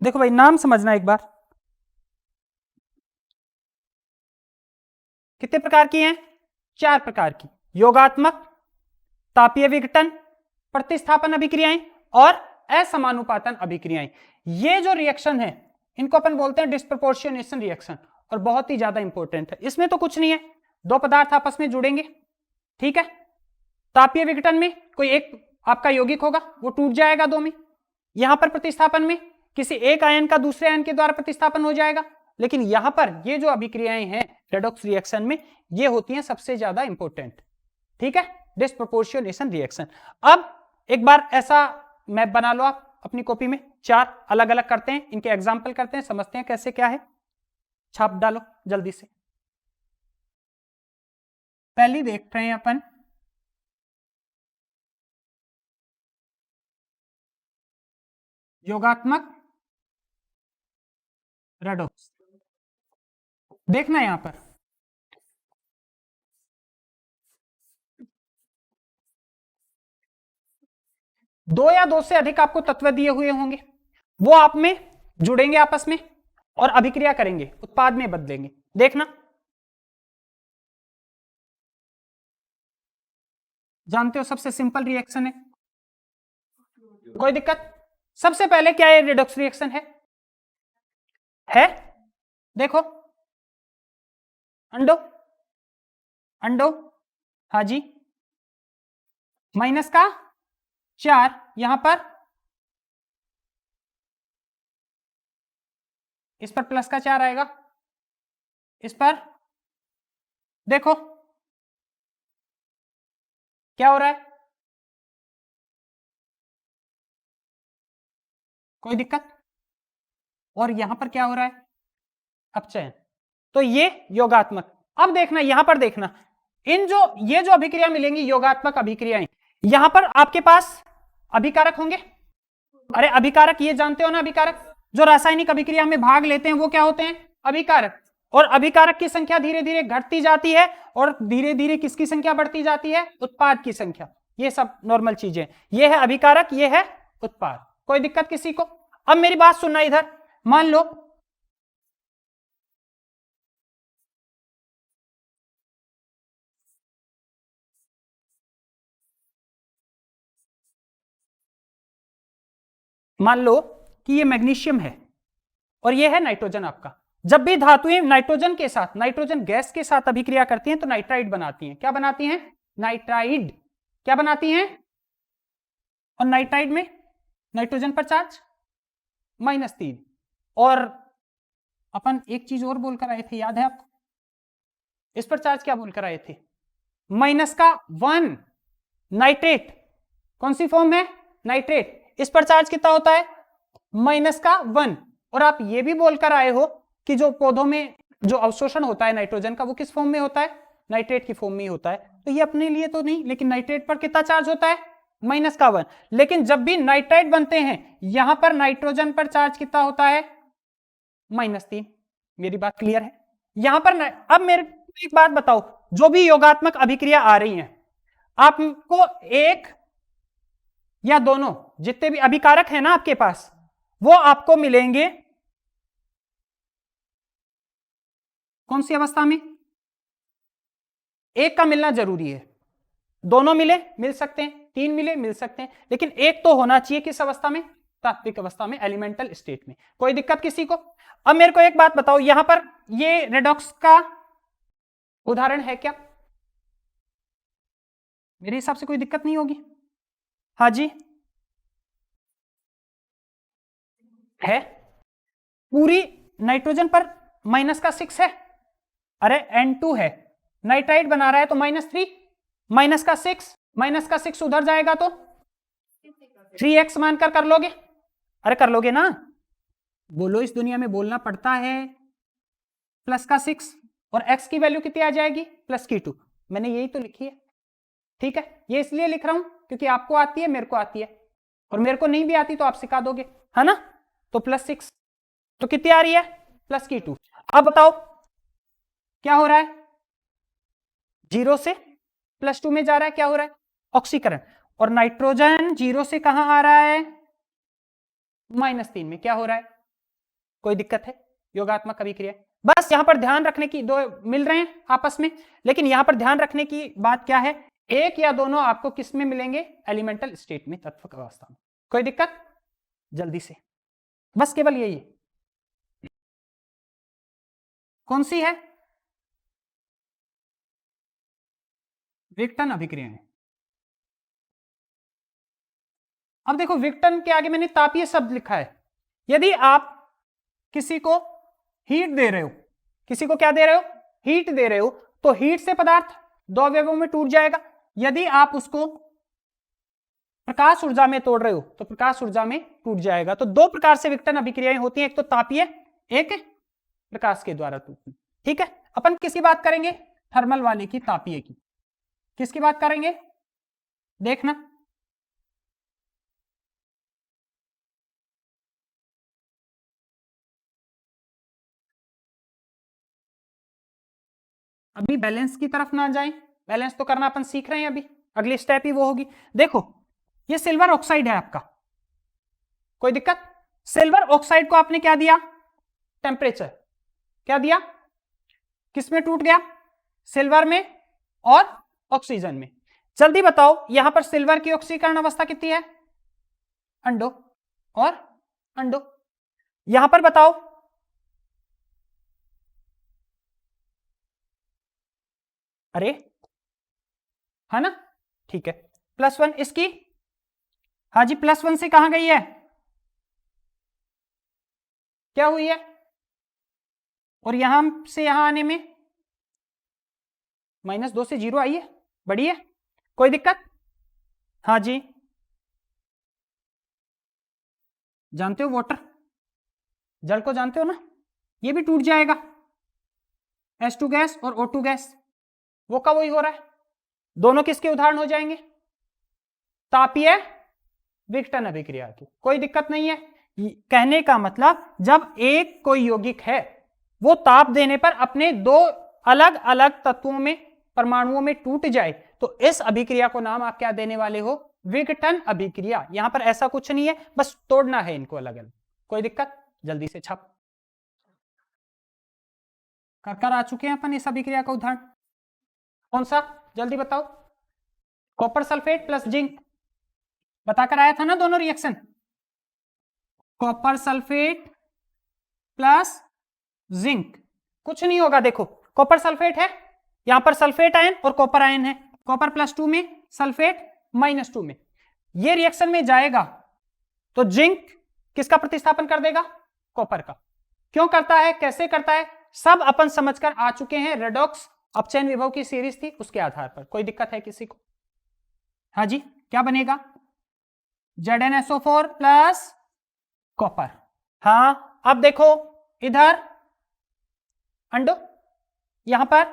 देखो भाई नाम समझना एक बार, कितने प्रकार की हैं? 4 प्रकार की, योगात्मक, तापीय विघटन, प्रतिस्थापन अभिक्रियाएं और असमानुपातन अभिक्रियाएं। ये जो रिएक्शन है इनको अपन बोलते हैं डिस्प्रपोर्शनेशन रिएक्शन, और बहुत ही ज्यादा इंपॉर्टेंट है। इसमें तो कुछ नहीं है, दो पदार्थ आपस में जुड़ेंगे, ठीक है। तापीय विघटन में कोई एक आपका यौगिक होगा, वो टूट जाएगा दो में। यहां पर प्रतिस्थापन में किसी एक आयन का दूसरे आयन के द्वारा प्रतिस्थापन हो जाएगा। लेकिन यहां पर ये जो अभिक्रियाएं हैं रेडॉक्स रिएक्शन में, ये होती हैं सबसे ज्यादा इंपॉर्टेंट, ठीक है, डिस्प्रपोर्शनेशन रिएक्शन। अब एक बार ऐसा मैप बना लो आप अपनी कॉपी में, 4 अलग अलग करते हैं, इनके एग्जाम्पल करते हैं, समझते हैं कैसे क्या है। छाप डालो जल्दी से। पहली देख रहे हैं अपन, योगात्मक रेडॉक्स। देखना यहां पर दो या दो से अधिक आपको तत्व दिए हुए होंगे, वो आप में जुड़ेंगे आपस में और अभिक्रिया करेंगे, उत्पाद में बदलेंगे। देखना, जानते हो सबसे सिंपल रिएक्शन है, कोई दिक्कत? सबसे पहले क्या ये रिडॉक्स रिएक्शन है? देखो, अंडो अंडो, हाँ जी, माइनस का 4, यहां पर इस पर प्लस का 4 आएगा, इस पर देखो क्या हो रहा है, कोई दिक्कत? और यहां पर क्या हो रहा है, अपचयन। तो ये योगात्मक। अब देखना यहां पर, देखना इन जो ये जो अभिक्रिया मिलेंगी योगात्मक अभिक्रियाएं, यहां पर आपके पास अभिकारक होंगे। अरे अभिकारक ये जानते हो ना, अभिकारक जो रासायनिक अभिक्रिया में भाग लेते हैं वो क्या होते हैं, अभिकारक। और अभिकारक की संख्या धीरे धीरे घटती जाती है और धीरे धीरे किसकी संख्या बढ़ती जाती है, उत्पाद की संख्या। ये सब नॉर्मल चीजें, ये है अभिकारक, ये है उत्पाद। कोई दिक्कत किसी को? अब मेरी बात सुनना, इधर मान लो कि ये मैग्नीशियम है और ये है नाइट्रोजन आपका। जब भी धातुएं नाइट्रोजन के साथ, नाइट्रोजन गैस के साथ अभिक्रिया करती हैं तो नाइट्राइड बनाती हैं। क्या बनाती हैं? नाइट्राइड। क्या बनाती हैं? और नाइट्राइड में नाइट्रोजन पर चार्ज -3। और अपन एक चीज और बोलकर आए थे, याद है आपको? इस पर चार्ज क्या बोलकर आए थे? -1। नाइट्रेट कौन सी फॉर्म है? नाइट्रेट। इस पर चार्ज कितना होता है? -1। और आप ये भी बोलकर आए हो कि जो पौधों में जो अवशोषण होता है नाइट्रोजन का, वो किस फॉर्म में होता है? नाइट्रेट की फॉर्म में ही होता है। तो ये अपने लिए तो नहीं, लेकिन नाइट्रेट पर कितना चार्ज होता है? -1। लेकिन जब भी नाइट्राइट बनते हैं यहां पर नाइट्रोजन पर चार्ज कितना होता है? -3। मेरी बात क्लियर है यहां पर? अब मेरे एक बात बताओ, जो भी योगात्मक अभिक्रिया आ रही है, आपको एक या दोनों, जितने भी अभिकारक है ना आपके पास, वो आपको मिलेंगे कौन सी अवस्था में? एक का मिलना जरूरी है। दोनों मिले मिल सकते हैं, 3 मिले मिल सकते हैं, लेकिन एक तो होना चाहिए। किस अवस्था में? तात्विक अवस्था में, एलिमेंटल स्टेट में। कोई दिक्कत किसी को? अब मेरे को एक बात बताओ, यहां पर ये रेडॉक्स का उदाहरण है क्या? मेरे हिसाब से कोई दिक्कत नहीं होगी। हाँ जी, है। पूरी नाइट्रोजन पर -6 है। अरे N2 है, नाइट्राइट बना रहा है तो -3, -6 उधर जाएगा तो 3x मानकर कर लोगे? अरे कर लोगे ना? बोलो, इस दुनिया में बोलना पड़ता है। +6 और x की वैल्यू कितनी आ जाएगी? +2। मैंने यही तो लिखी है, ठीक है। ये इसलिए लिख रहा हूं क्योंकि आपको आती है, मेरे को आती है, और मेरे को नहीं भी आती तो आप सिखा दोगे, है ना? तो +6 तो कितनी आ रही है? +2। अब बताओ क्या हो रहा है? 0 से +2 में जा रहा है। क्या हो रहा है? ऑक्सीकरण। और नाइट्रोजन 0 से कहां आ रहा है? -3 में। क्या हो रहा है? कोई दिक्कत है? योगात्मक अभिक्रिया। बस यहां पर ध्यान रखने की, दो मिल रहे हैं आपस में, लेकिन यहां पर ध्यान रखने की बात क्या है, एक या दोनों आपको किस में मिलेंगे? एलिमेंटल स्टेट में, तत्व अवस्था में। कोई दिक्कत? जल्दी से, बस केवल यही है। कौन सी है? विघटन अभिक्रियाएं। अब देखो, विघटन के आगे मैंने तापीय शब्द लिखा है। यदि आप किसी को हीट दे रहे हो, किसी को क्या दे रहे हो? हीट दे रहे हो, तो हीट से पदार्थ दो अवयवों में टूट जाएगा। यदि आप उसको प्रकाश ऊर्जा में तोड़ रहे हो तो प्रकाश ऊर्जा में टूट जाएगा। तो दो प्रकार से विघटन अभिक्रियाएं होती हैं, एक तो तापीय, एक प्रकाश के द्वारा टूटती। ठीक है, अपन किसकी बात करेंगे? थर्मल वाले की, तापीय की। किसकी बात करेंगे? देखना, अभी बैलेंस की तरफ ना जाएं, बैलेंस तो करना अपन सीख रहे हैं, अभी अगली स्टेप ही वो होगी। देखो, ये सिल्वर ऑक्साइड है आपका, कोई दिक्कत? सिल्वर ऑक्साइड को आपने क्या दिया? टेम्परेचर। क्या दिया? किस में टूट गया? सिल्वर में और ऑक्सीजन में। जल्दी बताओ, यहां पर सिल्वर की ऑक्सीकरण अवस्था कितनी है? अंडो और अंडो। यहां पर बताओ, अरे है ना, ठीक है। +1 इसकी, हाँ जी, +1 से कहां गई है? क्या हुई है? और यहां से यहां आने में -2 से 0 आई है, बड़ी है, कोई दिक्कत? हाँ जी, जानते हो वाटर, जल को जानते हो ना, ये भी टूट जाएगा। H2 गैस और O2 गैस, वो का वही हो रहा है। दोनों किसके उदाहरण हो जाएंगे? तापीय विघटन अभिक्रिया की। कोई दिक्कत नहीं है। कहने का मतलब, जब एक कोई यौगिक है वो ताप देने पर अपने दो अलग अलग तत्वों में, परमाणुओं में टूट जाए, तो इस अभिक्रिया को नाम आप क्या देने वाले हो? विघटन अभिक्रिया। यहां पर ऐसा कुछ नहीं है, बस तोड़ना है इनको अलग अलग। कोई दिक्कत? जल्दी से छाप। कर आ चुके हैं अपन इस अभिक्रिया का उदाहरण। कौन सा? जल्दी बताओ। कॉपर सल्फेट प्लस जिंक, बताकर आया था ना दोनों reaction. Copper sulphate plus zinc, कुछ नहीं होगा। देखो, कॉपर सल्फेट है, यहां पर सल्फेट आयन और कॉपर आयन है, कॉपर +2 में, सल्फेट -2 में। ये रिएक्शन में जाएगा तो जिंक किसका प्रतिस्थापन कर देगा? कॉपर का। क्यों करता है, कैसे करता है, सब अपन समझकर आ चुके हैं। रेडॉक्स अपचयन विभव की सीरीज थी, उसके आधार पर। कोई दिक्कत है किसी को? हाँ जी, क्या बनेगा? ZnSO4 plus copper. हाँ, अब देखो इधर अंडो, यहां पर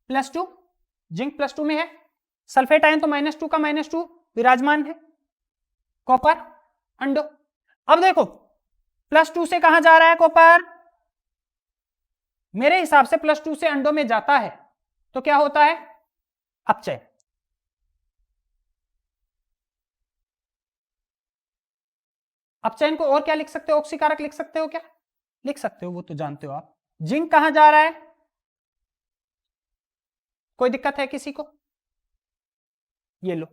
+2, जिंक +2 में है, सल्फेट आयन तो -2 का -2 विराजमान है, कॉपर अंडो। अब देखो, +2 से कहां जा रहा है कॉपर? मेरे हिसाब से +2 से अंडो में जाता है, तो क्या होता है? अपचय। अपचयन को और क्या लिख सकते हो? ऑक्सीकारक लिख सकते हो क्या? लिख सकते हो, वो तो जानते हो आप। जिंक कहां जा रहा है? कोई दिक्कत है किसी को? ये लो,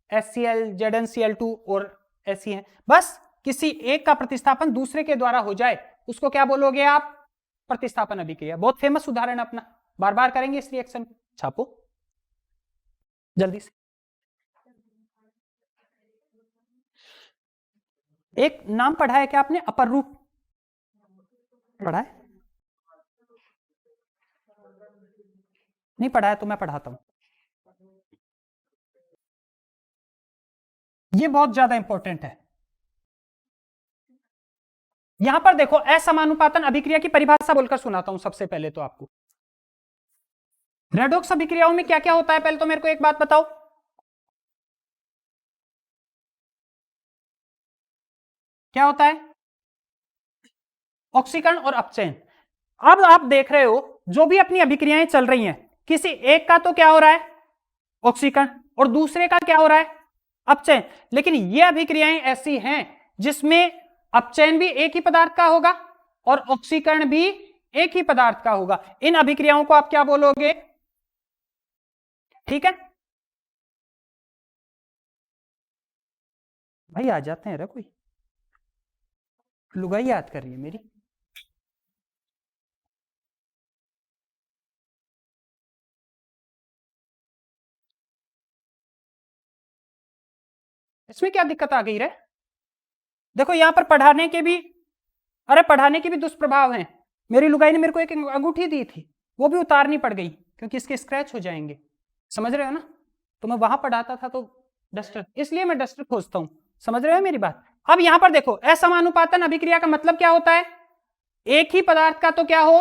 HCl, ZnCl2 और ऐसी हैं। बस किसी एक का प्रतिस्थापन दूसरे के द्वारा हो जाए, उसको क्या बोलोगे आप? प्रतिस्थापन अभिक्रिया। बहुत फेमस उदाहरण अपना, बार बार करेंगे इस रिएक्शन। छापो जल्दी से। एक नाम पढ़ा है क्या आपने? अपर रूप पढ़ा है? नहीं पढ़ा है तो मैं पढ़ाता हूं। ये बहुत ज्यादा इंपॉर्टेंट है। यहां पर देखो, असमानुपातन अभिक्रिया की परिभाषा बोलकर सुनाता हूं सबसे पहले तो आपको। रेडॉक्स अभिक्रियाओं में क्या क्या होता है, पहले तो मेरे को एक बात बताओ। क्या होता है? ऑक्सीकरण और अपचयन। अब आप देख रहे हो, जो भी अपनी अभिक्रियाएं चल रही हैं, किसी एक का तो क्या हो रहा है? ऑक्सीकरण, और दूसरे का क्या हो रहा है? अपचयन। लेकिन ये अभिक्रियाएं ऐसी हैं जिसमें अपचयन भी एक ही पदार्थ का होगा और ऑक्सीकरण भी एक ही पदार्थ का होगा। इन अभिक्रियाओं को आप क्या बोलोगे? ठीक है भाई, आ जाते हैं रे, कोई लुगाई याद कर रही है मेरी। इसमें क्या दिक्कत आ गई रे? देखो यहां पर पढ़ाने के भी, अरे पढ़ाने के भी दुष्प्रभाव हैं। मेरी लुगाई ने मेरे को एक अंगूठी दी थी, वो भी उतारनी पड़ गई क्योंकि इसके स्क्रैच हो जाएंगे। समझ रहे हो ना? तो मैं वहां पढ़ाता था तो डस्टर, इसलिए मैं डस्टर खोजता हूं। समझ रहे हो मेरी बात? अब यहां पर देखो, असमानुपातन अभिक्रिया का मतलब क्या होता है? एक ही पदार्थ का तो क्या हो?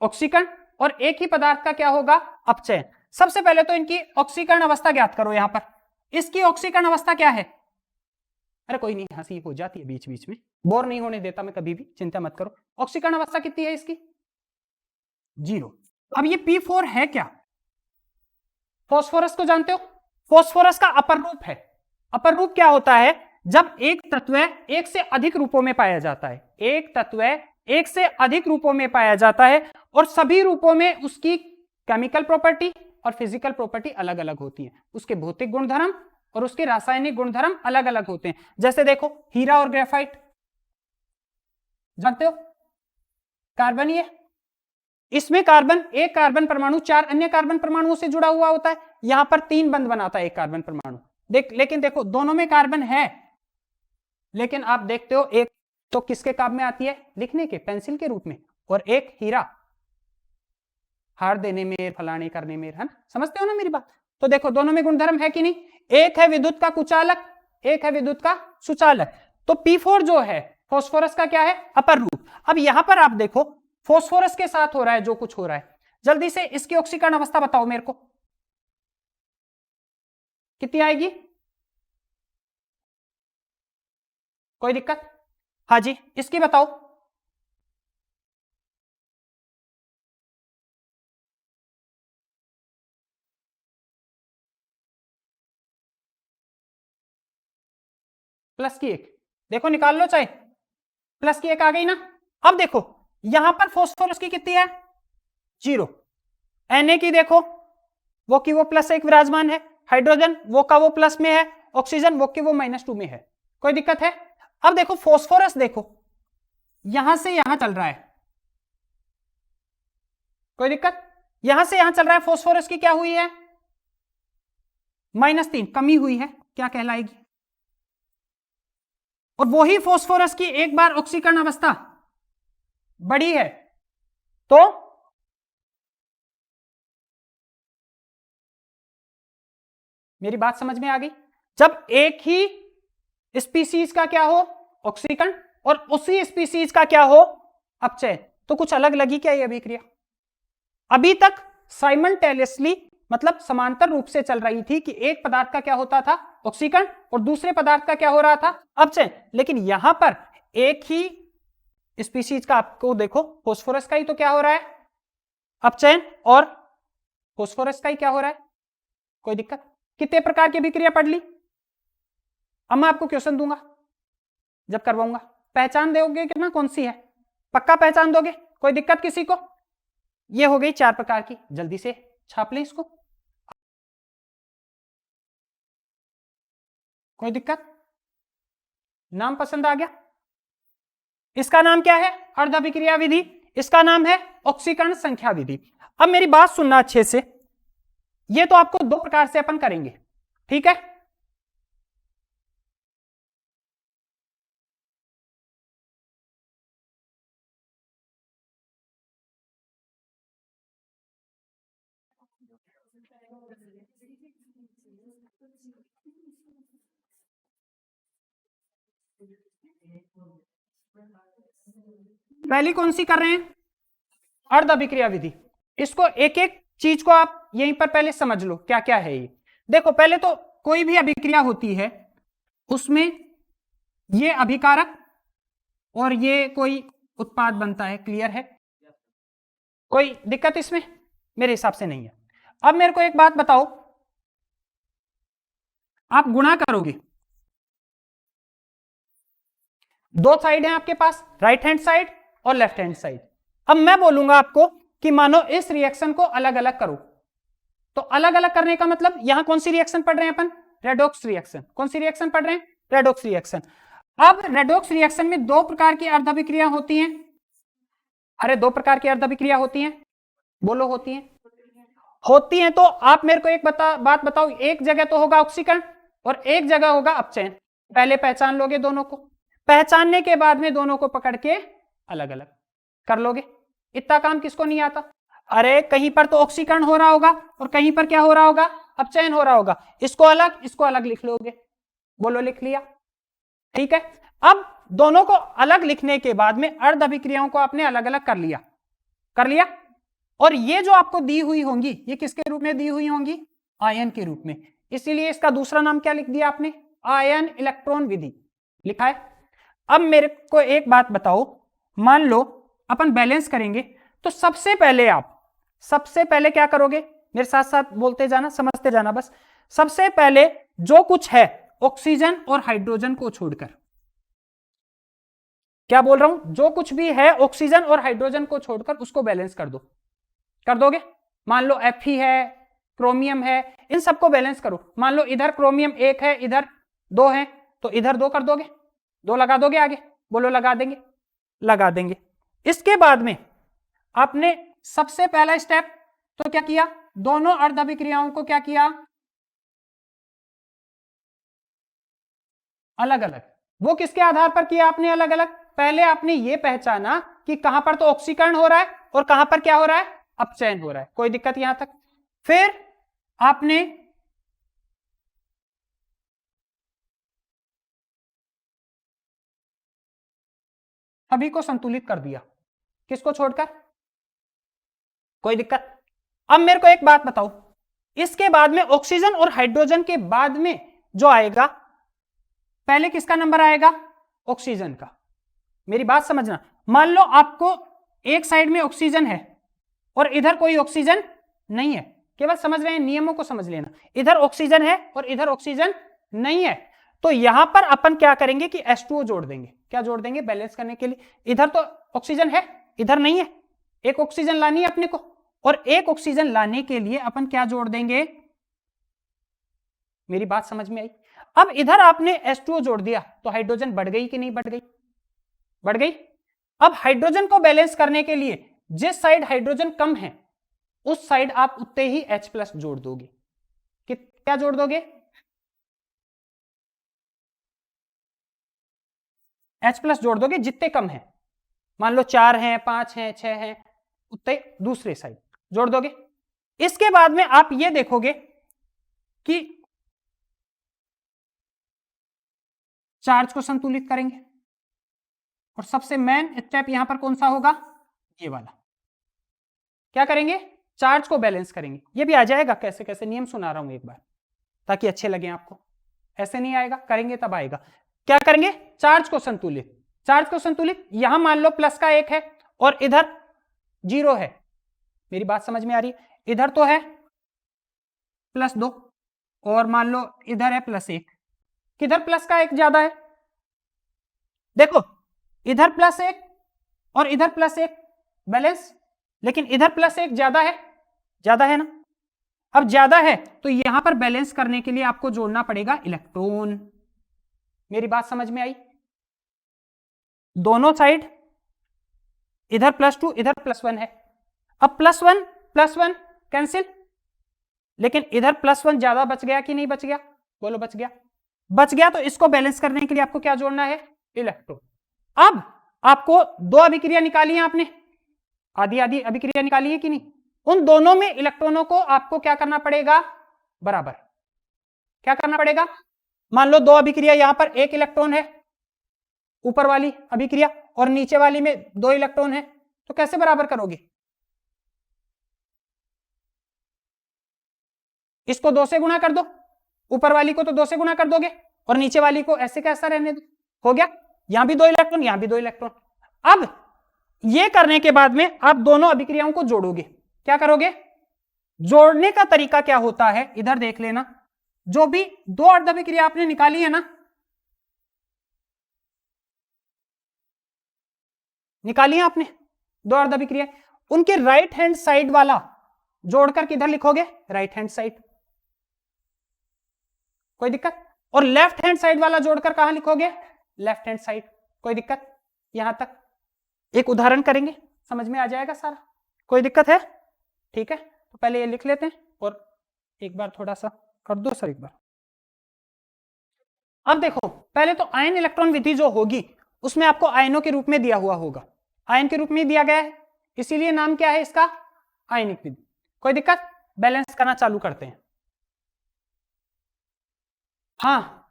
ऑक्सीकरण, और एक ही पदार्थ का क्या होगा? अपचयन। सबसे पहले तो इनकी ऑक्सीकरण अवस्था ज्ञात करो। यहां पर इसकी ऑक्सीकरण अवस्था क्या है? अरे कोई नहीं, हंसी हो जाती है बीच बीच में, बोर नहीं होने देता मैं कभी भी, चिंता मत करो। ऑक्सीकरण अवस्था कितनी है इसकी? 0। अब ये P4 है क्या? फास्फोरस को जानते हो? फास्फोरस का अपर रूप है। अपर रूप क्या होता है? जब एक तत्व एक से अधिक रूपों में पाया जाता है, एक तत्व एक से अधिक रूपों में पाया जाता है और सभी रूपों में उसकी केमिकल प्रॉपर्टी और फिजिकल प्रॉपर्टी अलग अलग होती है। उसके भौतिक गुणधर्म और उसके रासायनिक गुणधर्म अलग अलग होते हैं। जैसे देखो हीरा और ग्रेफाइट, जानते हो? कार्बन, ये इसमें कार्बन, एक कार्बन परमाणु 4 अन्य कार्बन परमाणुओं से जुड़ा हुआ होता है। यहां पर 3 बंध बनाता है एक कार्बन परमाणु। लेकिन देखो दोनों में कार्बन है, लेकिन आप देखते हो एक तो किसके काम में आती है? लिखने के, पेंसिल के रूप में, और एक हीरा, हार देने में, फलाने करने में, है ना? समझते हो ना मेरी बात? तो देखो दोनों में गुणधर्म है कि नहीं? एक है विद्युत का कुचालक, एक है विद्युत का सुचालक। तो P4 जो है फास्फोरस का क्या है? अपर रूप। अब यहां पर आप देखो फास्फोरस के साथ हो रहा है जो कुछ हो रहा है, जल्दी से इसकी ऑक्सीकरण अवस्था बताओ मेरे को, कितनी आएगी? कोई दिक्कत? हाँ जी, इसकी बताओ। प्लस की 1, देखो निकाल लो चाहे, प्लस की 1 आ गई ना। अब देखो यहां पर फास्फोरस की कितनी है? 0। Na की देखो, वो की वो +1 विराजमान है, हाइड्रोजन वो का वो प्लस में है, ऑक्सीजन वो की वो -2 में है। कोई दिक्कत है? अब देखो फास्फोरस, देखो यहां से यहां चल रहा है, कोई दिक्कत? यहां से यहां चल रहा है, फास्फोरस की क्या हुई है? -3, कमी हुई है, क्या कहलाएगी? और वही फास्फोरस की एक बार ऑक्सीकरण अवस्था बढ़ी है तो मेरी बात समझ में आ गई? जब एक ही स्पीसीज का क्या हो? ऑक्सीकरण, और उसी स्पीसीज का क्या हो? अपचयन, तो कुछ अलग लगी क्या ये अभिक्रिया? अभी तक साइमल्टेनियसली, मतलब समांतर रूप से चल रही थी कि एक पदार्थ का क्या होता था? ऑक्सीकरण, और दूसरे पदार्थ का क्या हो रहा था? अपचयन। लेकिन यहां पर एक ही स्पीसीज का आपको देखो, फास्फोरस का ही तो क्या हो रहा है? अपचयन, और फास्फोरस का ही क्या हो रहा है? कोई दिक्कत? कितने प्रकार की अभिक्रिया पढ़ ली? अब मैं आपको क्वेश्चन दूंगा जब करवाऊंगा, पहचान दोगे कि ना कौन सी है? पक्का पहचान दोगे? कोई दिक्कत किसी को? ये हो गई 4 प्रकार की, जल्दी से छाप लें इसको। कोई दिक्कत? नाम पसंद आ गया? इसका नाम क्या है? अर्ध अभिक्रिया विधि। इसका नाम है ऑक्सीकरण संख्या विधि। अब मेरी बात सुनना अच्छे से, ये तो आपको 2 प्रकार से अपन करेंगे, ठीक है? पहली कौन सी कर रहे हैं? अर्ध अभिक्रिया विधि। इसको एक एक चीज को आप यहीं पर पहले समझ लो क्या क्या है ये। देखो पहले तो कोई भी अभिक्रिया होती है उसमें ये अभिकारक और ये कोई उत्पाद बनता है, क्लियर है? कोई दिक्कत इसमें? मेरे हिसाब से नहीं है। अब मेरे को एक बात बताओ, आप गुणा करोगे, 2 साइड है आपके पास, राइट हैंड साइड और लेफ्ट हैंड साइड। अब मैं बोलूंगा आपको कि मानो इस रिएक्शन को अलग अलग करो, तो अलग अलग करने का मतलब यहां कौन सी रिएक्शन पढ़ रहे हैं अपन? Redox reaction. कौन सी रिएक्शन पढ़ रहे हैं? Redox reaction. अब रेडॉक्स रिएक्शन में दो प्रकार की अर्धविक्रिया होती हैं। अरे दो प्रकार की अर्धविक्रिया होती हैं, बोलो होती हैं। होती हैं तो आप मेरे को एक बात बताओ, एक जगह तो होगा ऑक्सीकरण और एक जगह होगा अपचयन। पहले पहचान लोगे दोनों को, पहचानने के बाद में दोनों को पकड़ के अलग अलग कर लोगे। इतना काम किसको नहीं आता? अरे कहीं पर तो ऑक्सीकरण हो रहा होगा और कहीं पर क्या हो रहा होगा? अपचयन हो रहा होगा। इसको अलग लिख लोगे। बोलो लिख लिया? ठीक है। अब दोनों को अलग लिखने के बाद में अर्ध अभिक्रियाओं को आपने अलग अलग कर लिया। और ये जो आपको दी हुई होंगी, ये किसके रूप में दी हुई होंगी? आयन के रूप में। इसीलिए इसका दूसरा नाम क्या लिख दिया आपने? आयन इलेक्ट्रॉन विधि लिखा है। अब मेरे को एक बात बताओ, मान लो अपन बैलेंस करेंगे तो सबसे पहले क्या करोगे? मेरे साथ साथ बोलते जाना, समझते जाना बस। सबसे पहले जो कुछ है ऑक्सीजन और हाइड्रोजन को छोड़कर, क्या बोल रहा हूं? जो कुछ भी है ऑक्सीजन और हाइड्रोजन को छोड़कर उसको बैलेंस कर दो। कर दोगे? मान लो Fe है, क्रोमियम है, इन सबको बैलेंस करो। मान लो इधर क्रोमियम 1 है, इधर 2 है, तो इधर 2 कर दोगे, 2 लगा दोगे आगे? बोलो लगा देंगे? लगा देंगे। इसके बाद में आपने सबसे पहला स्टेप तो क्या किया? दोनों अर्ध अभिक्रियाओं को क्या किया? अलग अलग। वो किसके आधार पर किया आपने अलग अलग? पहले आपने ये पहचाना कि कहां पर तो ऑक्सीकरण हो रहा है और कहां पर क्या हो रहा है? अपचयन हो रहा है। कोई दिक्कत यहां तक? फिर आपने सभी को संतुलित कर दिया। किसको छोड़कर? कोई दिक्कत? अब मेरे को एक बात बताओ, इसके बाद में ऑक्सीजन और हाइड्रोजन के बाद में जो आएगा, पहले किसका नंबर आएगा? ऑक्सीजन का। मेरी बात समझना। मान लो आपको एक साइड में ऑक्सीजन है और इधर कोई ऑक्सीजन नहीं है, केवल समझ रहे हैं, नियमों को समझ लेना। इधर ऑक्सीजन है और इधर ऑक्सीजन नहीं है, तो यहां पर अपन क्या करेंगे कि H2O जोड़ देंगे। क्या जोड़ देंगे? बैलेंस करने के लिए। इधर तो ऑक्सीजन है, इधर नहीं है, एक ऑक्सीजन लानी है अपने को, और एक ऑक्सीजन लाने के लिए अपन क्या जोड़ देंगे? मेरी बात समझ में आई? अब इधर आपने H2O जोड़ दिया तो हाइड्रोजन बढ़ गई कि नहीं बढ़ गई? बढ़ गई। अब हाइड्रोजन को बैलेंस करने के लिए जिस साइड हाइड्रोजन कम है उस साइड आप उतने ही H+ जोड़ दोगे। क्या जोड़ दोगे? H+ जोड़ दोगे जितने कम है। मान लो 4 हैं, 5 हैं, 6 हैं, उतने दूसरे साइड जोड़ दोगे। इसके बाद में आप ये देखोगे कि चार्ज को संतुलित करेंगे और सबसे मेन स्टेप यहां पर कौन सा होगा? ये वाला। क्या करेंगे? चार्ज को बैलेंस करेंगे। ये भी आ जाएगा, कैसे कैसे नियम सुना रहा हूं एक बार ताकि अच्छे लगे आपको। ऐसे नहीं आएगा, करेंगे तब आएगा। क्या करेंगे? चार्ज को संतुलित। चार्ज को संतुलित, यहां मान लो प्लस का 1 है और इधर 0 है। मेरी बात समझ में आ रही है? इधर तो है +2 और मान लो इधर है +1। किधर प्लस का 1 ज्यादा है? देखो इधर +1 और इधर +1 बैलेंस, लेकिन इधर +1 ज्यादा है, ज्यादा है ना? अब ज्यादा है तो यहां पर बैलेंस करने के लिए आपको जोड़ना पड़ेगा इलेक्ट्रॉन। मेरी बात समझ में आई? दोनों साइड, इधर +2 इधर +1 है। अब +1 कैंसिल, लेकिन इधर +1 ज्यादा बच गया कि नहीं बच गया? बोलो बच गया। बच गया तो इसको बैलेंस करने के लिए आपको क्या जोड़ना है? इलेक्ट्रॉन। अब आपको 2 अभिक्रिया निकाली है आपने, आधी आधी अभिक्रिया निकाली है कि नहीं? उन दोनों में इलेक्ट्रॉनों को आपको क्या करना पड़ेगा? बराबर। क्या करना पड़ेगा? मान लो 2 अभिक्रिया, यहां पर 1 इलेक्ट्रॉन है ऊपर वाली अभिक्रिया और नीचे वाली में 2 इलेक्ट्रॉन है, तो कैसे बराबर करोगे? इसको 2 से गुणा कर दो, ऊपर वाली को तो 2 से गुणा कर दोगे और नीचे वाली को ऐसे कैसा रहने दो। हो गया। यहां भी 2 इलेक्ट्रॉन, यहां भी 2 इलेक्ट्रॉन। अब यह करने के बाद में आप दोनों अभिक्रियाओं को जोड़ोगे। क्या करोगे? जोड़ने का तरीका क्या होता है इधर देख लेना। जो भी 2 अर्ध अभिक्रिया आपने निकाली है ना, निकालिए आपने दो अर्ध अभिक्रिया, उनके राइट हैंड साइड वाला जोड़कर किधर लिखोगे, राइट हैंड साइड, कोई दिक्कत, और लेफ्ट हैंड साइड वाला जोड़कर कहां लिखोगे, लेफ्ट हैंड साइड, कोई दिक्कत, यहां तक। एक उदाहरण करेंगे, समझ में आ जाएगा सारा, कोई दिक्कत है, ठीक है। तो पहले ये लिख लेते हैं और एक बार थोड़ा सा कर दो सर एक बार। अब देखो, पहले तो आयन इलेक्ट्रॉन विधि जो होगी उसमें आपको आयनों के रूप में दिया हुआ होगा, आयन के रूप में दिया गया है, इसीलिए नाम क्या है इसका, आयनिक विधि। कोई दिक्कत, बैलेंस करना चालू करते हैं। हाँ,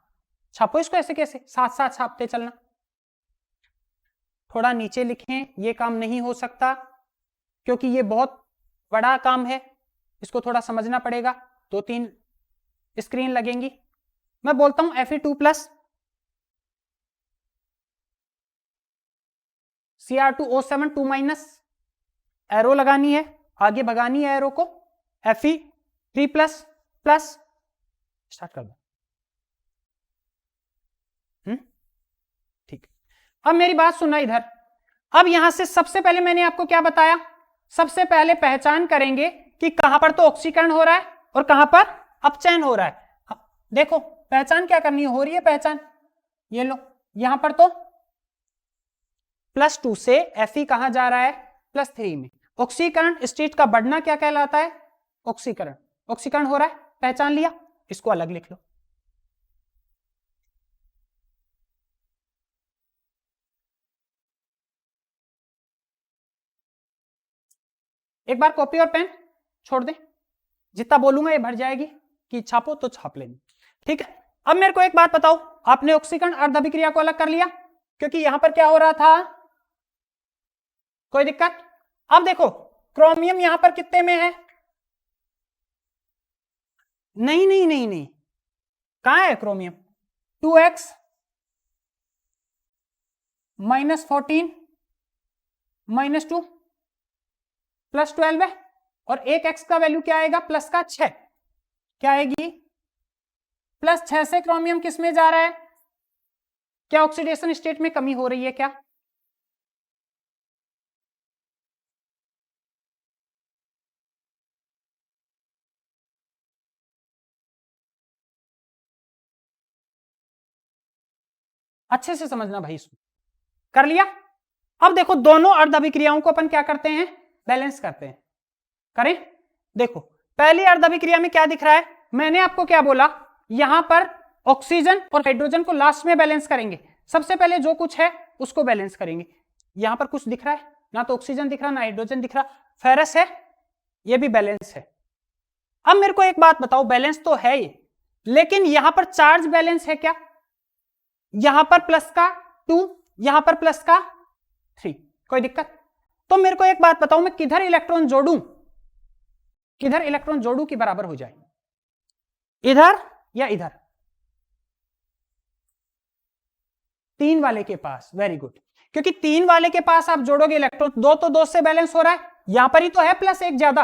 छापो इसको ऐसे कैसे, साथ साथ छापते चलना, थोड़ा नीचे लिखें, ये काम नहीं हो सकता क्योंकि ये बहुत बड़ा काम है, इसको थोड़ा समझना पड़ेगा, 2-3 स्क्रीन लगेंगी। मैं बोलता हूं Fe2+ Cr2O7 2-, एरो लगानी है, आगे भगानी है एरो को, Fe3+ प्लस, स्टार्ट कर दो। ठीक, अब मेरी बात सुनना इधर। अब यहां से सबसे पहले मैंने आपको क्या बताया, सबसे पहले पहचान करेंगे कि कहां पर तो ऑक्सीकरण हो रहा है और कहां पर अपचयन हो रहा है। देखो पहचान क्या करनी हो रही है, पहचान ये लो, यहां पर तो +2 से Fe कहां जा रहा है, +3 में। ऑक्सीकरण स्टेट का बढ़ना क्या कहलाता है, ऑक्सीकरण, ऑक्सीकरण हो रहा है, पहचान लिया, इसको अलग लिख लो। एक बार कॉपी और पेन छोड़ दें, जितना बोलूंगा ये भर जाएगी, कि छापो तो छाप लेनी, ठीक है। अब मेरे को एक बात बताओ, आपने ऑक्सीकरण अर्ध अभिक्रिया को अलग कर लिया, क्योंकि यहां पर क्या हो रहा था, कोई दिक्कत। अब देखो क्रोमियम यहां पर कितने में है, नहीं नहीं नहीं नहीं, कहां है क्रोमियम, 2x -14 -2 +12 है, और एक x का वैल्यू क्या आएगा, प्लस का 6, क्या आएगी, +6 से क्रोमियम किस में जा रहा है, क्या ऑक्सीडेशन स्टेट में कमी हो रही है क्या, अच्छे से समझना भाई, इसको कर लिया। अब देखो दोनों अर्ध अभिक्रियाओं को अपन क्या करते हैं, बैलेंस करते हैं, करें। देखो पहली अर्ध अभिक्रिया में क्या दिख रहा है, मैंने आपको क्या बोला, यहां पर ऑक्सीजन और हाइड्रोजन को लास्ट में बैलेंस करेंगे, सबसे पहले जो कुछ है उसको बैलेंस करेंगे। यहां पर कुछ दिख रहा है, ना तो ऑक्सीजन दिख रहा ना हाइड्रोजन दिख रहा, फेरस है, ये भी बैलेंस है। अब मेरे को एक बात बताओ, बैलेंस तो है ये, लेकिन यहां पर चार्ज बैलेंस है क्या, यहां पर +2, यहां पर +3, कोई दिक्कत। तो मेरे को एक बात बताओ, मैं किधर इलेक्ट्रॉन जोड़ूं, किधर इलेक्ट्रॉन जोड़ूं कि बराबर हो जाए, इधर या इधर, 3 वाले के पास, वेरी गुड, क्योंकि 3 वाले के पास आप जोड़ोगे इलेक्ट्रॉन, 2 तो 2 से बैलेंस हो रहा है, यहां पर ही तो है +1 ज्यादा,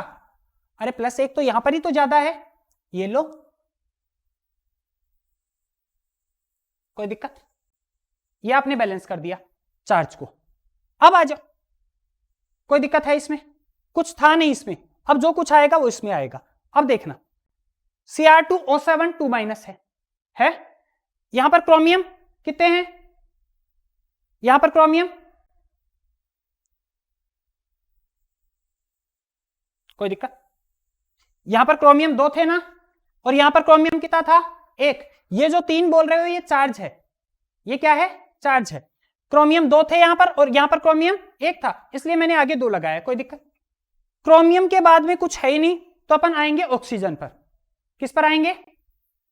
अरे +1 तो यहां पर ही तो ज्यादा है, ये लो, कोई दिक्कत, ये आपने बैलेंस कर दिया चार्ज को। अब आ जाओ, कोई दिक्कत है इसमें, कुछ था नहीं इसमें, अब जो कुछ आएगा वो इसमें आएगा। अब देखना Cr2O7 2- है, यहां पर क्रोमियम कितने हैं, यहां पर क्रोमियम, कोई दिक्कत, यहां पर क्रोमियम 2 थे ना, और यहां पर क्रोमियम कितना था, 1, ये जो 3 बोल रहे हो ये चार्ज है, ये क्या है, चार्ज है। क्रोमियम 2 थे यहां पर, और यहां पर क्रोमियम 1 था, इसलिए मैंने आगे 2 लगाया, कोई दिक्कत। क्रोमियम के बाद में कुछ है ही नहीं, तो अपन आएंगे ऑक्सीजन पर, किस पर आएंगे,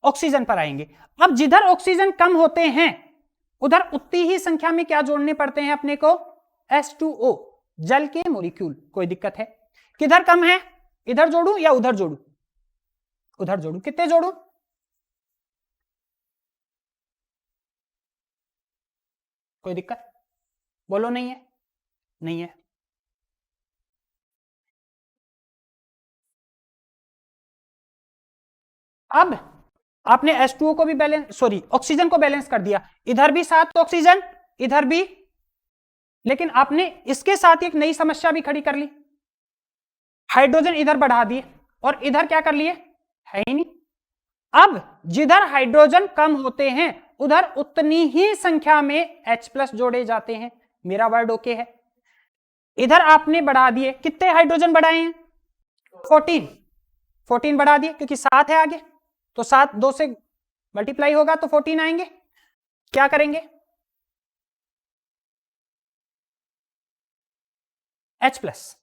ऑक्सीजन पर आएंगे। अब जिधर ऑक्सीजन कम होते हैं उधर उतनी ही संख्या में क्या जोड़ने पड़ते हैं अपने को, H2O, जल के मॉलिक्यूल, कोई दिक्कत है। किधर कम है, इधर जोड़ू या उधर जोड़ू, उधर जोड़ू, कितने जोड़ू, कोई दिक्कत, बोलो नहीं है, नहीं है। अब आपने H2O को भी बैलेंस, सॉरी ऑक्सीजन को बैलेंस कर दिया, इधर भी 7 ऑक्सीजन, इधर भी लेकिन आपने इसके साथ एक नई समस्या भी खड़ी कर ली, हाइड्रोजन इधर बढ़ा दिए और इधर क्या कर लिए, है ही नहीं। अब जिधर हाइड्रोजन कम होते हैं उधर उतनी ही संख्या में H+ जोड़े जाते हैं। मेरा वर्ड ओके है। इधर आपने बढ़ा दिए, कितने हाइड्रोजन बढ़ाए हैं, 14 बढ़ा दिए क्योंकि 7 है आगे, तो 7 2 से मल्टीप्लाई होगा तो 14 आएंगे। क्या करेंगे, H+।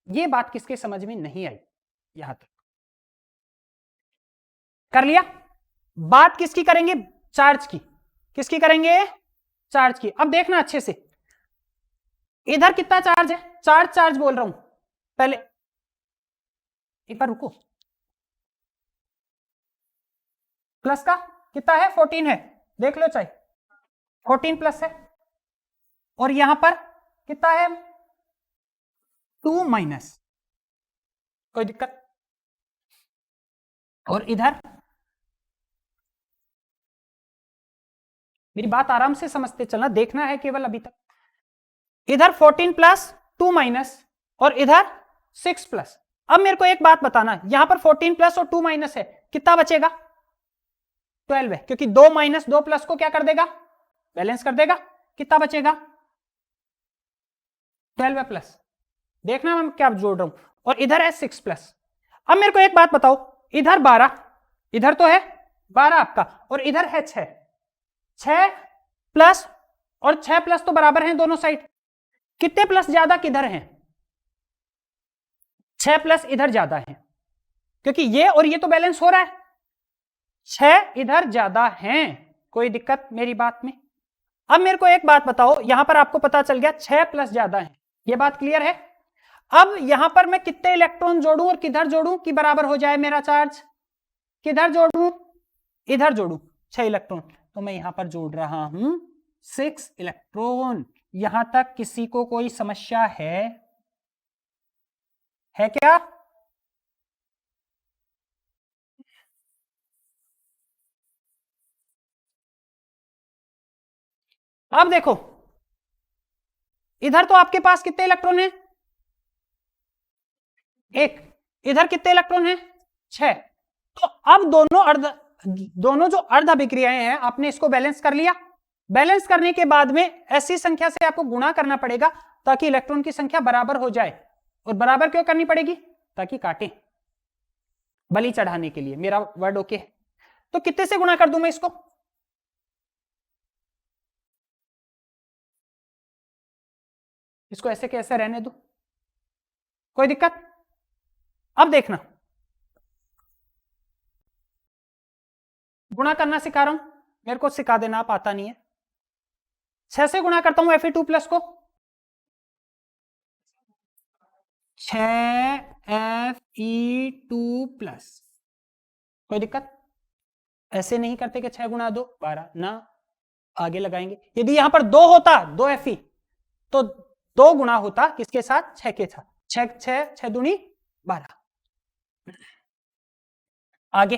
ये बात किसके समझ में नहीं आई, यहां तक कर लिया। बात किसकी करेंगे, चार्ज की। किसकी करेंगे, चार्ज की। अब देखना अच्छे से, इधर कितना चार्ज है, चार्ज बोल रहा हूं। पहले एक बार रुको, प्लस का कितना है, 14 है, देख लो चाहे, 14 प्लस है। और यहां पर कितना है, 2 माइनस, कोई दिक्कत। और इधर, मेरी बात आराम से समझते चलना, देखना है केवल अभी तक। इधर 14 प्लस 2 माइनस और इधर 6 प्लस। अब मेरे को एक बात बताना, यहां पर 14 प्लस और 2 माइनस है, कितना बचेगा, 12 है, क्योंकि 2 माइनस 2 प्लस को क्या कर देगा, बैलेंस कर देगा। कितना बचेगा, 12 है प्लस। देखना मैं क्या जोड़ रहा हूं। और इधर है 6 प्लस। अब मेरे को एक बात बताओ, इधर 12, इधर तो है 12 आपका, और इधर है 6 प्लस और 6 प्लस तो बराबर हैं दोनों साइड। कितने प्लस ज्यादा किधर हैं, 6 प्लस इधर ज्यादा है, क्योंकि ये और ये तो बैलेंस हो रहा है, 6 इधर ज्यादा हैं। कोई दिक्कत मेरी बात में। अब मेरे को एक बात बताओ, यहां पर आपको पता चल गया 6 प्लस ज्यादा है, ये बात क्लियर है। अब यहां पर मैं कितने इलेक्ट्रॉन जोड़ूं और किधर जोड़ूं कि बराबर हो जाए मेरा चार्ज, किधर जोड़ूं, इधर जोड़ूं 6 इलेक्ट्रॉन, तो मैं यहां पर जोड़ रहा हूं 6 इलेक्ट्रॉन। यहां तक किसी को कोई समस्या है क्या, अब देखो इधर तो आपके पास कितने इलेक्ट्रॉन हैं, 1, इधर कितने इलेक्ट्रॉन हैं, 6। तो अब दोनों जो अर्ध अभिक्रियाएं हैं आपने इसको बैलेंस कर लिया। बैलेंस करने के बाद में ऐसी संख्या से आपको गुणा करना पड़ेगा ताकि इलेक्ट्रॉन की संख्या बराबर हो जाए। और बराबर क्यों करनी पड़ेगी, ताकि काटें, बलि चढ़ाने के लिए। मेरा वर्ड ओके है। तो कितने से गुणा कर दूं मैं इसको, इसको ऐसे कैसे रहने दूं, कोई दिक्कत। अब देखना, गुणा करना सिखा रहा हूं, मेरे को सिखा देना, आप आता नहीं है। 6 से गुणा करता हूं Fe2 प्लस को, 6 Fe2 प्लस, कोई दिक्कत। ऐसे नहीं करते कि 6 गुणा 2 12 ना, आगे लगाएंगे। यदि यहां पर 2 होता 2 Fe, तो 2 गुणा होता किसके साथ, 6 के साथ, 6 दूनी 12। आगे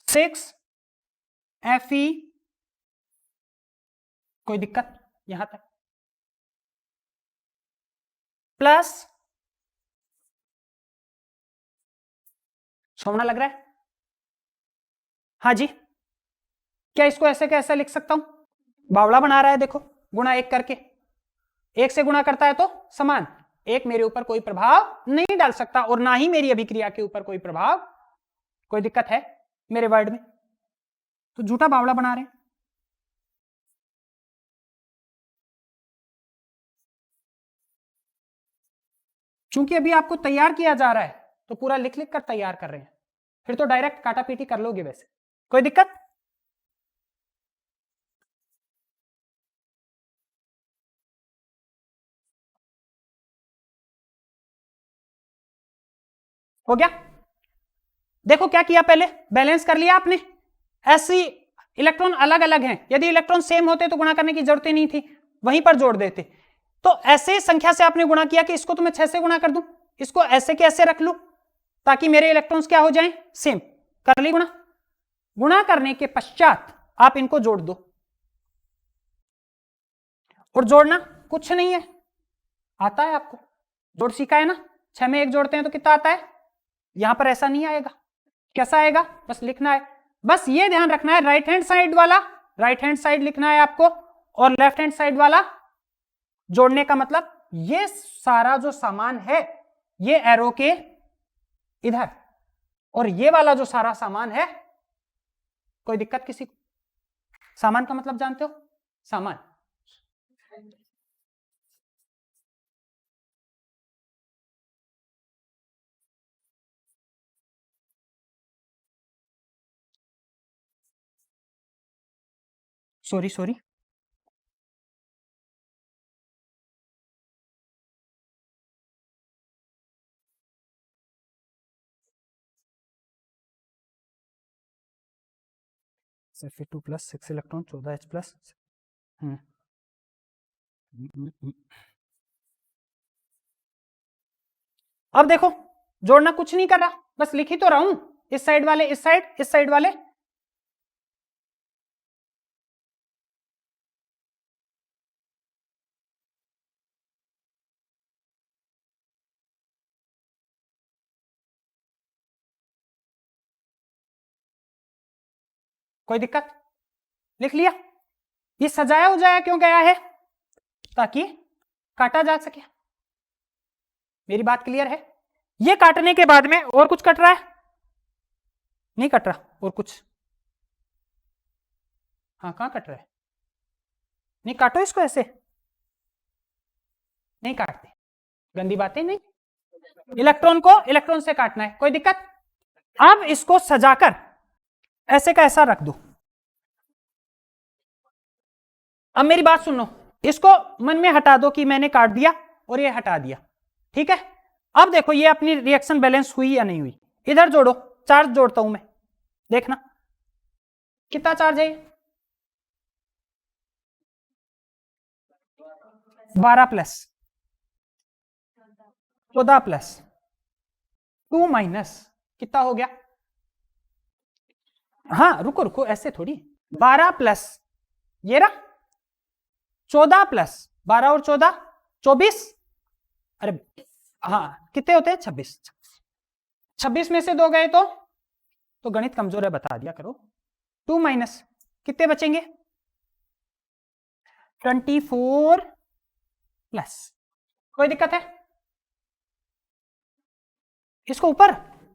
6 Fe, कोई दिक्कत यहां तक, प्लस, सोना लग रहा है, हाँ जी। क्या इसको ऐसे कैसे लिख सकता हूं, बावड़ा बना रहा है, देखो गुणा 1 करके, 1 से गुणा करता है तो समान, 1 मेरे ऊपर कोई प्रभाव नहीं डाल सकता और ना ही मेरी अभिक्रिया के ऊपर कोई प्रभाव। कोई दिक्कत है मेरे वर्ड में, तो झूठा बावड़ा बना रहे हैं। चूंकि अभी आपको तैयार किया जा रहा है तो पूरा लिख लिख कर तैयार कर रहे हैं, फिर तो डायरेक्ट काटा पीटी कर लोगे वैसे। कोई दिक्कत, हो गया। देखो क्या किया, पहले बैलेंस कर लिया आपने, ऐसी इलेक्ट्रॉन अलग अलग हैं, यदि इलेक्ट्रॉन सेम होते तो गुणा करने की जरूरत ही नहीं थी, वहीं पर जोड़ देते। तो ऐसे संख्या से आपने गुणा किया कि इसको तो मैं 6 से गुणा कर दूं, इसको ऐसे के ऐसे रख लूं ताकि मेरे इलेक्ट्रॉन्स क्या हो जाएं, सेम। कर ली गुणा, गुणा करने के पश्चात आप इनको जोड़ दो, और जोड़ना कुछ नहीं है, आता है आपको, जोड़ सीखा है ना, 6 में 1 जोड़ते हैं तो कितना आता है, यहां पर ऐसा नहीं आएगा, कैसा आएगा, बस लिखना है, बस ये ध्यान रखना है, राइट हैंड साइड वाला राइट हैंड साइड लिखना है आपको, और लेफ्ट हैंड साइड वाला जोड़ने का मतलब ये सारा जो सामान है ये एरो के इधर, और ये वाला जो सारा सामान है, कोई दिक्कत किसी को, सामान का मतलब जानते हो, सामान, sorry sorry, Fe2 plus 6 electron 14 H plus. अब देखो जोड़ना कुछ नहीं कर रहा, बस लिख ही तो रहा हूं, इस साइड वाले इस साइड वाले, कोई दिक्कत, लिख लिया, ये सजाया उजाया क्यों गया है, ताकि काटा जा सके, मेरी बात क्लियर है, ये काटने के बाद में और कुछ कट रहा है, नहीं कट रहा, और कुछ, हाँ कहां कट रहा है, नहीं काटो इसको ऐसे, नहीं काटते, गंदी बातें नहीं, इलेक्ट्रॉन को इलेक्ट्रॉन से काटना है, कोई दिक्कत, अब इसको सजाकर ऐसे का ऐसा रख दो, अब मेरी बात सुनो, इसको मन में हटा दो कि मैंने काट दिया और ये हटा दिया, ठीक है, अब देखो ये अपनी रिएक्शन बैलेंस हुई या नहीं हुई, इधर जोड़ो, चार्ज जोड़ता हूं मैं, देखना कितना चार्ज है, 12 प्लस 14 प्लस 2 माइनस कितना हो गया, हाँ रुको रुको ऐसे थोड़ी, 12 प्लस ये रहा 14 प्लस 12 और 14 24, अरे हाँ कितने होते हैं 26, 26 में से 2 गए तो गणित कमजोर है बता दिया करो, 2 माइनस कितने बचेंगे 24 प्लस, कोई दिक्कत है, इसको ऊपर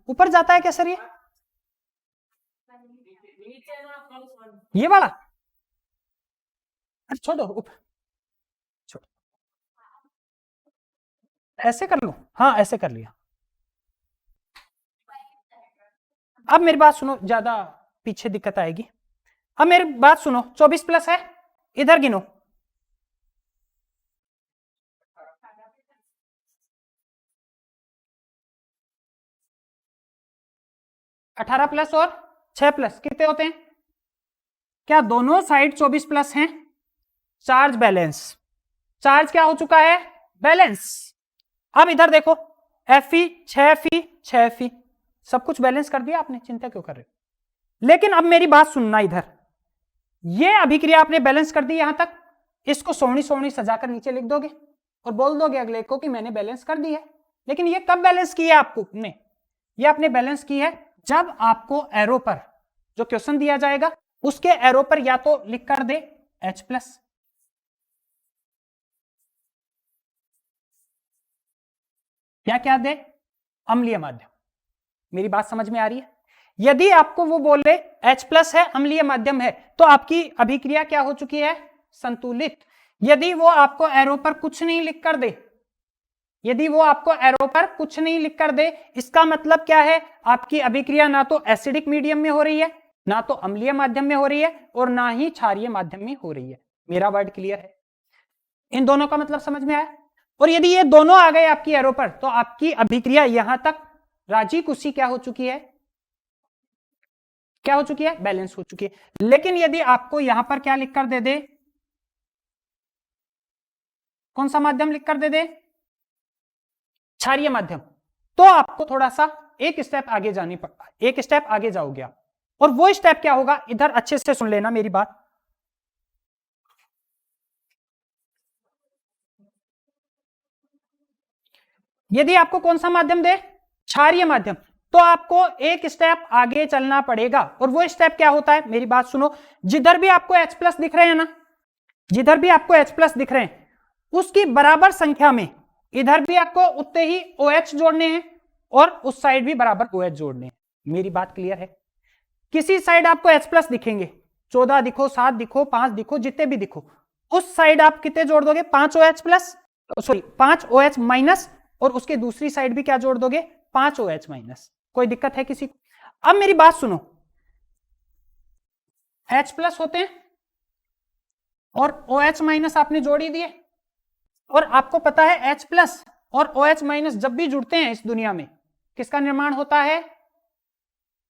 ऊपर जाता है क्या सर, ये वाला, अरे छोड़ो ऊपर, छोड़ो ऐसे कर लो, हाँ ऐसे कर लिया, अब मेरी बात सुनो, ज्यादा पीछे दिक्कत आएगी, अब मेरी बात सुनो, 24 प्लस है, इधर गिनो, 18 प्लस और 6 प्लस कितने होते हैं, क्या दोनों साइड 24 प्लस हैं, चार्ज बैलेंस, चार्ज क्या हो चुका है बैलेंस, अब इधर देखो Fe 6Fe 6Fe, सब कुछ बैलेंस कर दिया आपने, चिंता क्यों कर रहे हो, लेकिन अब मेरी बात सुनना, इधर ये अभिक्रिया आपने बैलेंस कर दी यहां तक, इसको सोनी सोनी सजाकर नीचे लिख दोगे और बोल दोगे अगले को कि मैंने बैलेंस कर दी है, लेकिन ये कब बैलेंस की है आपको ने, ये आपने बैलेंस की है जब आपको एरो पर जो क्वेश्चन दिया जाएगा उसके एरो पर या तो लिख कर दे H प्लस, क्या क्या दे अम्लीय माध्यम, मेरी बात समझ में आ रही है, यदि आपको वो बोले H प्लस है अम्लीय माध्यम है तो आपकी अभिक्रिया क्या हो चुकी है संतुलित, यदि वो आपको एरो पर कुछ नहीं लिख कर दे, यदि वो आपको एरो पर कुछ नहीं लिख कर दे, इसका मतलब क्या है, आपकी अभिक्रिया ना तो एसिडिक मीडियम में हो रही है, ना तो अम्लीय माध्यम में हो रही है, और ना ही क्षारीय माध्यम में हो रही है, मेरा वर्ड क्लियर है, इन दोनों का मतलब समझ में आया, और यदि ये दोनों आ गए आपकी एरो पर तो आपकी अभिक्रिया यहां तक राजी कुशी क्या हो चुकी है, क्या हो चुकी है बैलेंस हो चुकी है, लेकिन यदि आपको यहां पर क्या लिख कर दे दे, कौन सा माध्यम लिख कर दे दे क्षारीय माध्यम, तो आपको थोड़ा सा एक स्टेप आगे जानी पड़ता है, एक स्टेप आगे जाओगे आप, और वो स्टेप क्या होगा, इधर अच्छे से सुन लेना मेरी बात, यदि आपको कौन सा माध्यम दे, क्षारीय माध्यम, तो आपको एक स्टेप आगे चलना पड़ेगा। और वो स्टेप क्या होता है, मेरी बात सुनो, जिधर भी आपको H प्लस दिख रहे हैं ना, जिधर भी आपको H प्लस दिख रहे हैं उसकी बराबर संख्या में इधर भी आपको उतने ही OH जोड़ने हैं और उस साइड भी बराबर OH जोड़ने हैं। मेरी बात क्लियर है? किसी साइड आपको H प्लस दिखेंगे, 14 दिखो, 7 दिखो, 5 दिखो, जितने भी दिखो, उस साइड आप कितने जोड़ दोगे, 5 OH plus, sorry 5 OH minus, और उसके दूसरी साइड भी क्या जोड़ दोगे, 5 OH माइनस। कोई दिक्कत है किसी को? अब मेरी बात सुनो, H प्लस होते हैं और OH माइनस आपने जोड़ ही दिए, और आपको पता है H प्लस और OH माइनस जब भी जुड़ते हैं इस दुनिया में किसका निर्माण होता है,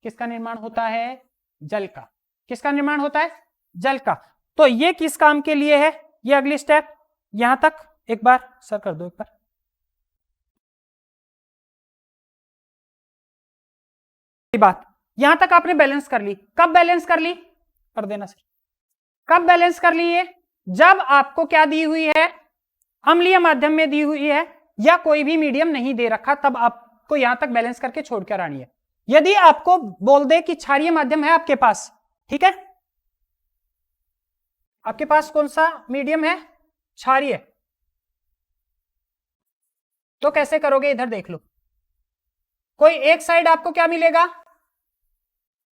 किसका निर्माण होता है, जल का। किसका निर्माण होता है, जल का। तो ये किस काम के लिए है, ये अगली स्टेप, यहां तक एक बार सर कर दो, एक बार बात, यहां तक आपने बैलेंस कर ली। कब बैलेंस कर ली, कर देना सर, कब बैलेंस कर ली है, जब आपको क्या दी हुई है, अम्लीय माध्यम में दी हुई है या कोई भी मीडियम नहीं दे रखा, तब आपको यहां तक बैलेंस करके छोड़कर आनी है। यदि आपको बोल दे कि क्षारीय माध्यम है आपके पास, ठीक है, आपके पास कौन सा मीडियम है, क्षारीय, तो कैसे करोगे, इधर देख लो, कोई एक साइड आपको क्या मिलेगा,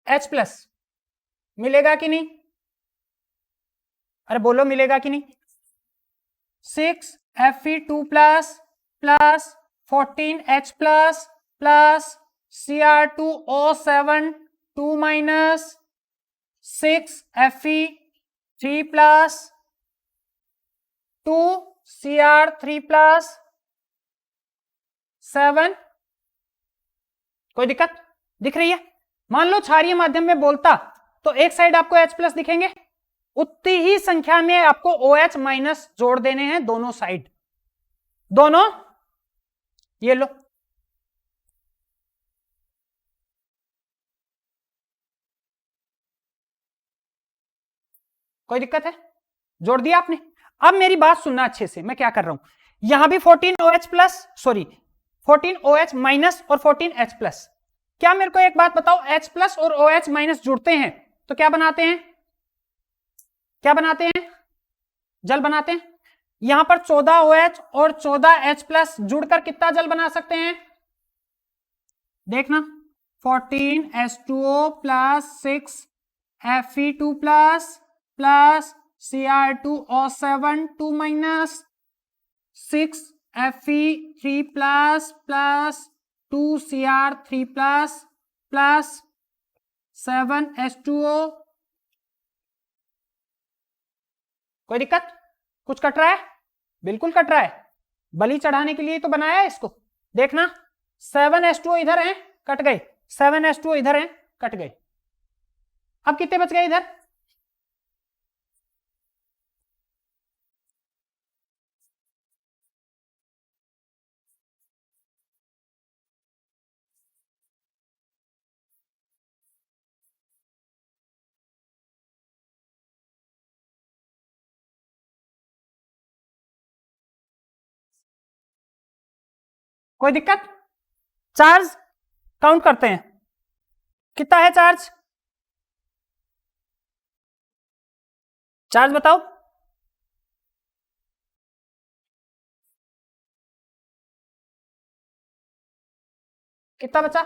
H प्लस मिलेगा कि नहीं, अरे बोलो मिलेगा कि नहीं, 6Fe2 plus plus 14H plus plus Cr2O7 2 minus 6Fe3 plus 2Cr3 plus 7। कोई दिक्कत दिख रही है? मान लो क्षारीय माध्यम में बोलता तो एक साइड आपको H प्लस दिखेंगे, उतनी ही संख्या में आपको OH माइनस जोड़ देने हैं दोनों साइड, दोनों, ये लो, कोई दिक्कत है, जोड़ दिया आपने। अब मेरी बात सुनना अच्छे से, मैं क्या कर रहा हूं, यहां भी 14OH plus, sorry 14OH minus और 14H प्लस। क्या मेरे को एक बात बताओ, H प्लस और OH माइनस जुड़ते हैं तो क्या बनाते हैं, क्या बनाते हैं, जल बनाते हैं। यहां पर 14OH और 14H प्लस जुड़कर कितना जल बना सकते हैं, देखना, 14H2O plus 6Fe2 plus plus Cr2O7 2 minus 6Fe3 plus plus 2Cr3 plus plus 7H2O। कोई दिक्कत, कुछ कट रहा है, बिल्कुल कट रहा है, बलि चढ़ाने के लिए तो बनाया है इसको। देखना 7H2O इधर है, कट गए, 7H2O इधर है, कट गए। अब कितने बच गए इधर, कोई दिक्कत, चार्ज काउंट करते हैं, कितना है चार्ज, चार्ज बताओ, कितना बचा,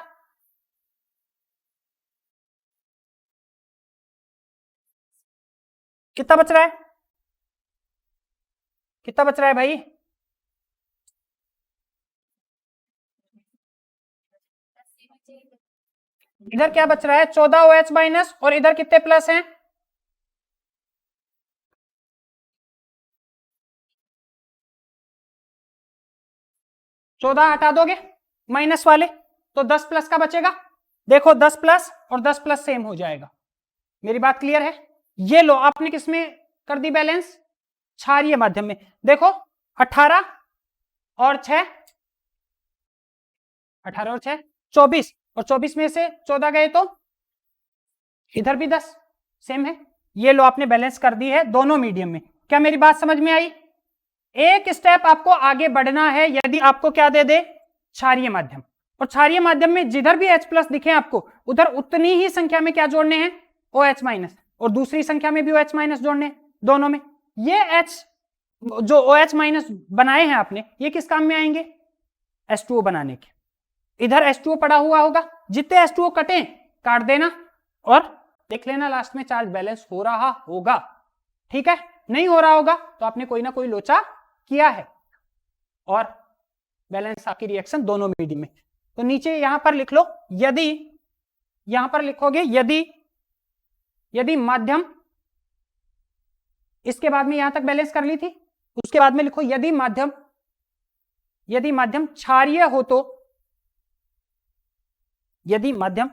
कितना बच रहा है, कितना बच रहा है भाई, इधर क्या बच रहा है, 14OH माइनस, और इधर कितने प्लस हैं, 14 हटा दोगे माइनस वाले तो 10 प्लस का बचेगा। देखो 10 प्लस और 10 प्लस सेम हो जाएगा। मेरी बात क्लियर है? ये लो, आपने किसमें कर दी बैलेंस, क्षारीय माध्यम में। देखो 18 और 6, 18 और 6 24, और 24 में से 14 गए तो इधर भी 10 सेम है। ये लो, आपने बैलेंस कर दी है दोनों मीडियम में। क्या मेरी बात समझ में आई? एक स्टेप आपको आगे बढ़ना है। यदि आपको क्या दे दे, क्षारीय माध्यम। और क्षारीय माध्यम में जिधर भी H+ दिखे आपको उधर उतनी ही संख्या में क्या जोड़ने हैं, OH-, और दूसरी संख्या में भी OH- जोड़ने हैं दोनों में। ये H जो OH- बनाए हैं आपने, ये किस काम में आएंगे, H2O बनाने के। इधर H2O पड़ा हुआ होगा, जितने H2O कटे काट देना और देख लेना लास्ट में चार्ज बैलेंस हो रहा होगा। ठीक है, नहीं हो रहा होगा तो आपने कोई ना कोई लोचा किया है और बैलेंस आपकी रिएक्शन दोनों मीडियम में। तो नीचे यहां पर लिख लो, यदि यहां पर लिखोगे यदि माध्यम, इसके बाद में यहां तक बैलेंस कर ली थी, उसके बाद में लिखो यदि माध्यम क्षारीय हो तो, यदि माध्यम